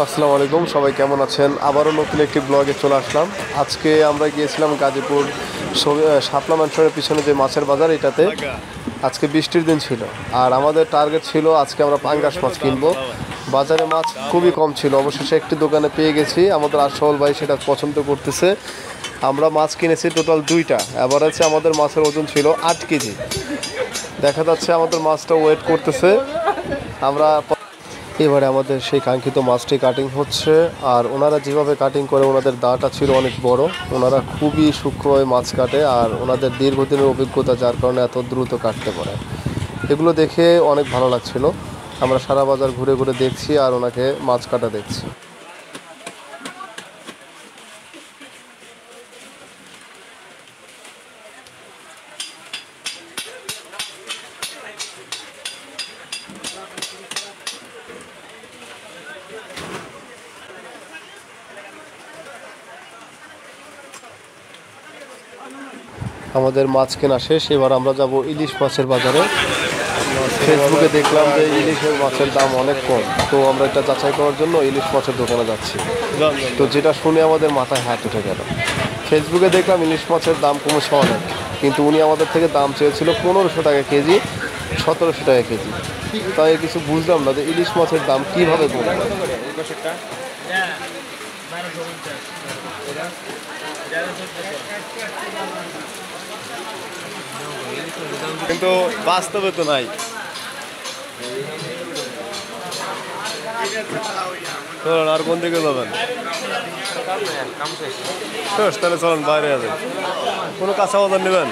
আসসালামু আলাইকুম, সবাই কেমন আছেন? আবারও নতুন একটি ব্লগে চলে আসলাম। আজকে আমরা গিয়েছিলাম গাজীপুর শাপলা ম্যানশনের পিছনে যে মাছের বাজার, এটাতে আজকে বৃষ্টির দিন ছিল আর আমাদের টার্গেট ছিল আজকে আমরা পাঙ্গাস মাছ কিনবো। বাজারে মাছ খুবই কম ছিল, অবশেষে একটি দোকানে পেয়ে গেছি। আমাদের আশরাফুল ভাই সেটা পছন্দ করতেছে। আমরা মাছ কিনেছি টোটাল 2টা। এভারেজে আমাদের মাছের ওজন ছিল 8 কেজি। দেখা যাচ্ছে আমাদের মাছটা ওয়েট করতেছে। আমরা এবারে আমাদের সেই কাঙ্ক্ষিত মাছটি কাটিং হচ্ছে, আর ওনারা যেভাবে কাটিং করে ওনাদের দাঁটা ছিল অনেক বড়। ওনারা খুবই সূক্ষ্মভাবে মাছ কাটে আর ওনাদের দীর্ঘদিনের অভিজ্ঞতা, যার কারণে এত দ্রুত কাটতে পারে। এগুলো দেখে অনেক ভালো লাগছিল। আমরা সারা বাজার ঘুরে ঘুরে দেখছি আর ওনাকে মাছ কাটা দেখছি। আমাদের মাছ কেনা শেষ, এবার আমরা যাব ইলিশ মাছের বাজারে। ফেসবুকে দেখলাম যে ইলিশের মাছের দাম অনেক কম, তো আমরা এটা যাচাই করার জন্য ইলিশ মাছের দোকানে যাচ্ছি। তো যেটা শুনে আমাদের মাথায় হাত উঠে গেল। ফেসবুকে দেখলাম ইলিশ মাছের দাম কমেছে অনেক, কিন্তু উনি আমাদের থেকে দাম চেয়েছিল 1500 টাকা কেজি, 1700 টাকা কেজি। তাই কিছু বুঝলাম না যে ইলিশ মাছের দাম কীভাবে কমবে। কিন্তু বাস্তবে তো নাই। চলুন, আর কোন দিকে যাবেন? তাহলে চলুন বাইরে যাবেন। কোনো কাঁচা বাজার নেবেন?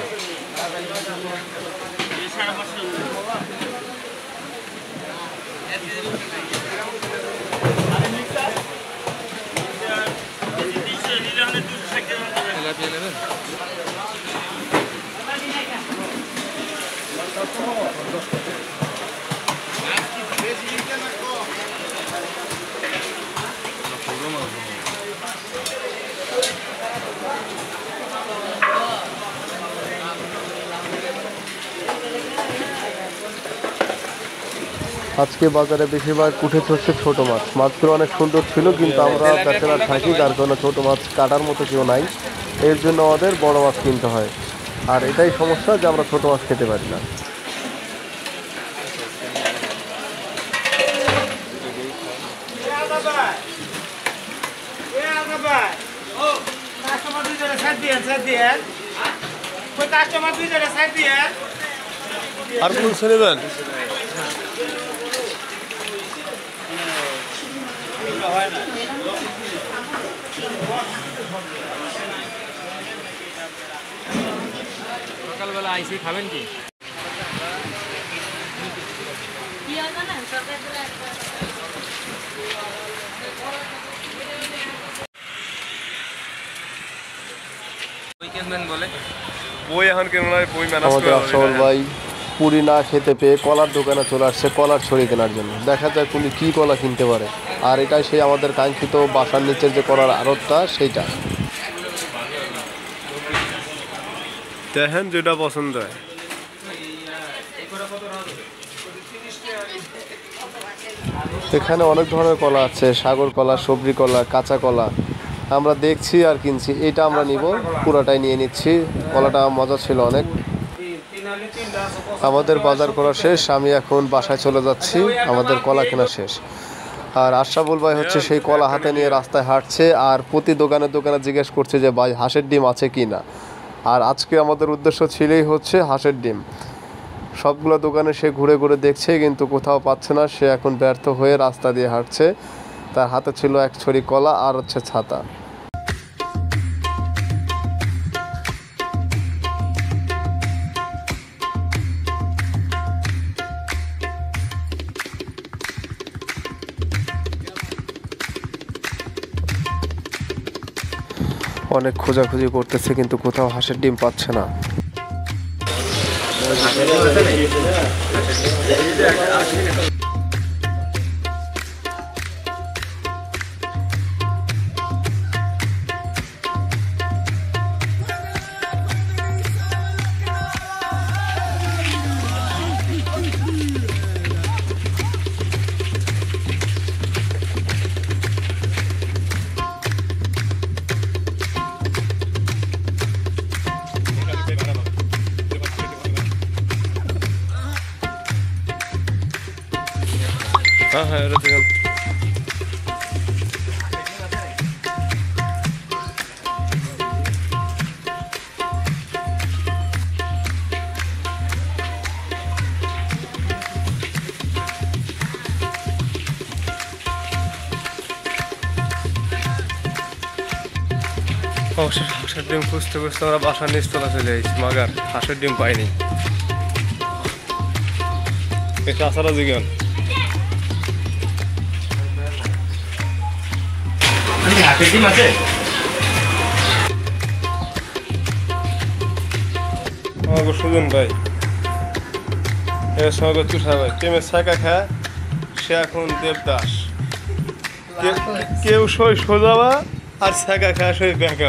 আজকে বাজারে বেশিরভাগ উঠেছে হচ্ছে ছোটো মাছ। মাছগুলো অনেক সুন্দর ছিল, কিন্তু আমরা ব্যাচেলার থাকি, যার কারণে ছোটো মাছ কাটার মতো কেউ নাই। এর জন্য আমাদের বড় মাছ কিনতে হয়, আর এটাই সমস্যা যে আমরা ছোটো মাছ খেতে পারি না। আর কোন নেবেন? সকালবেলা আইসি খাবেন কি? বই এখন কেন নয়, বই আমাদের আশরাফুল ভাই পুরি না খেতে পেয়ে কলার দোকানে চলে আসছে কলার ছড়ি কেনার জন্য। দেখা যায় উনি কী কলা কিনতে পারে। আর এটাই সেই আমাদের কাঙ্ক্ষিত বাসার নিচের যে কলার আড়তটা, সেইটা দেখেন যেটা পছন্দ হয়। এখানে অনেক ধরনের কলা আছে, সাগর কলা, সবজি কলা, কাঁচা কলা। আমরা দেখছি আর কিনছি। এটা আমরা নিব, পুরাটাই নিয়ে নিচ্ছি। কলাটা মজা ছিল অনেক। আমাদের বাজার করা শেষ, আমি এখন বাসায় চলে যাচ্ছি। আমাদের কলা কেনা শেষ। আর আশরাফুল ভাই হচ্ছে সেই কলা হাতে নিয়ে রাস্তায় হাঁটছে আর প্রতি দোকানে দোকানে জিজ্ঞেস করছে যে ভাই হাঁসের ডিম আছে কি না। আর আজকে আমাদের উদ্দেশ্য ছিলই হচ্ছে হাঁসের ডিম। সবগুলো দোকানে সে ঘুরে ঘুরে দেখছে, কিন্তু কোথাও পাচ্ছে না। সে এখন ব্যর্থ হয়ে রাস্তা দিয়ে হাঁটছে। তার হাতে ছিল এক ছড়ি কলা আর হচ্ছে ছাতা। অনেক খোঁজাখুঁজি করতেছে, কিন্তু কোথাও হাঁসের ডিম পাচ্ছে না। হ্যাঁ হ্যাঁ এটা দেখুন। অবশ্যই হাঁসের ডিম খুঁজতে খুঁজতে আমরা বাসার নিচতলা চলে যাচ্ছি, মাগার হাঁসের ডিম পাইনি। এটা আসারা জিগান হাঁসের ডিম আছে? আমাকে সুজন ভাই এর সঙ্গে তুষা ভাই প্রেমের ছাকা খায়, সে এখন দেবদাস। কেউ সই সোজাবা আর ছাকা খায় সই ব্যাঁকা।